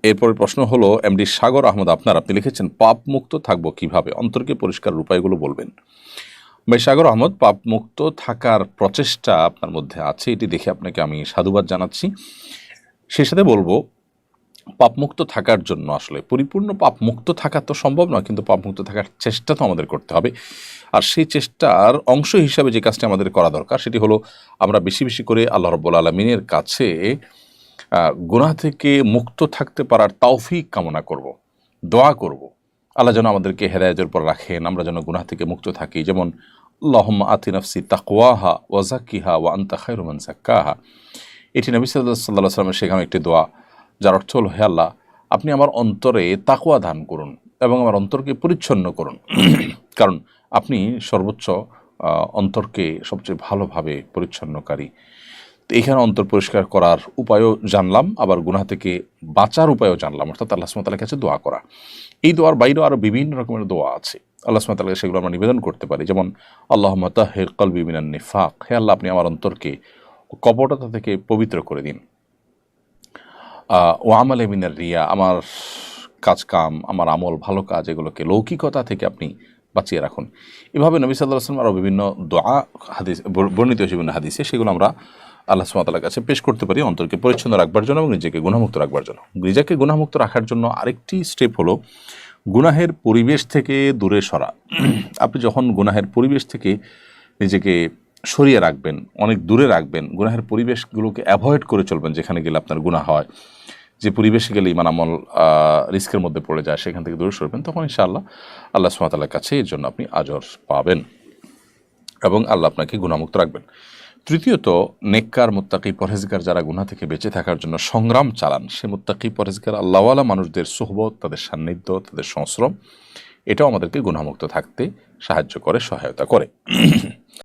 এরপরের প্রশ্ন হলো এমডি সাগর আহমদ আপনি লিখেছেন পাপ মুক্ত থাকবো কিভাবে, অন্তরকে পরিষ্কার উপায়গুলো বলবেন। ভাই সাগর আহমদ, পাপ মুক্ত থাকার প্রচেষ্টা আপনার মধ্যে আছে, এটি দেখে আপনাকে আমি সাধুবাদ জানাচ্ছি। সেই সাথে বলবো পাপমুক্ত থাকার জন্য আসলে পরিপূর্ণ পাপমুক্ত থাকা তো সম্ভব নয়, কিন্তু পাপমুক্ত থাকার চেষ্টা তো আমাদের করতে হবে। আর সেই চেষ্টার অংশ হিসাবে যে কাজটা আমাদের করা দরকার সেটি হলো আমরা বেশি বেশি করে আল্লাহ রাব্বুল আলামিনের কাছে গুনাহ থেকে মুক্ত থাকতে পারার তৌফিক কামনা করব, দোয়া করব। আল্লাহ যেন আমাদেরকে হেদায়েতের উপর রাখেন, আমরা যেন গুনাহ থেকে মুক্ত থাকি। যেমন আল্লাহুম্মা আতি নাফসি তাকওয়াহা ওয়া যাক্কিহা ওয়া আনতা খায়রু মান যাক্কাহা, এটি নবী সাল্লাল্লাহু আলাইহি ওয়াসাল্লামের শেখানো একটি দোয়া, যার অর্থ হলো হে আল্লাহ আপনি আমার অন্তরে তাকওয়া দান করুন এবং আমার অন্তরকে পরিচ্ছন্ন করুন। কারণ আপনি সর্বোচ্চ অন্তরকে সবচেয়ে ভালোভাবে পরিচ্ছন্নকারী। তো এখানে অন্তর পরিষ্কার করার উপায়ও জানলাম, আবার গুনাহ থেকে বাঁচার উপায়ও জানলাম, অর্থাৎ আল্লাহ সুবহানাহু ওয়া তাআলার কাছে দোয়া করা। এই দোয়ার বাইরেও আরও বিভিন্ন রকমের দোয়া আছে, আল্লাহ সুবহানাহু ওয়া তাআলাকে সেগুলো আমরা নিবেদন করতে পারি। যেমন আল্লাহুম্মা তাহহির কলবি মিনান নিফাক, হে আল্লাহ আপনি আমার অন্তরকে কপটতা থেকে পবিত্র করে দিন। ও আমালে মিনার রিয়া, আমার কাজকাম, আমার আমল, ভালো কাজ, এগুলোকে লৌকিকতা থেকে আপনি বাঁচিয়ে রাখুন। এভাবে নবী সাল্লাল্লাহু আলাইহি ওয়াসাল্লাম আরও বিভিন্ন দোয়া হাদিস বর্ণিত বিভিন্ন হাদিসে, সেগুলো আমরা আল্লাহ সুবহানাহু ওয়া তাআলার কাছে পেশ করতে পারি অন্তরকে পরিচ্ছন্ন রাখবার জন্য এবং নিজেকে গুনাহমুক্ত রাখবার জন্য। নিজেকে গুনাহমুক্ত রাখার জন্য আরেকটি স্টেপ হলো গুনাহের পরিবেশ থেকে দূরে সরা। আপনি যখন গুনাহের পরিবেশ থেকে নিজেকে সরিয়ে রাখবেন, অনেক দূরে রাখবেন, গুনাহের পরিবেশগুলোকে অ্যাভয়েড করে চলবেন, যেখানে গেলে আপনার গুনাহ হয়, যে পরিবেশে গেলে ঈমান আমল রিস্কের মধ্যে পড়ে যায়, সেখান থেকে দূরে সরবেন, তখন ইনশাআল্লাহ আল্লাহ সুবহানাহু ওয়া তাআলার কাছে এর জন্য আপনি আজর পাবেন এবং আল্লাহ আপনাকে গুনাহমুক্ত রাখবেন। তৃতীয়ত, নেককার মুত্তাকি পরহেজগার যারা গুনাহ থেকে বেঁচে থাকার জন্য সংগ্রাম চালান, সে মুত্তাকি পরহেজগার আল্লাহওয়ালা মানুষদের সুহবত, তাদের সান্নিধ্য, তাদের সংশ্রম, এটাও আমাদেরকে গুনাহমুক্ত থাকতে সাহায্য করে, সহায়তা করে।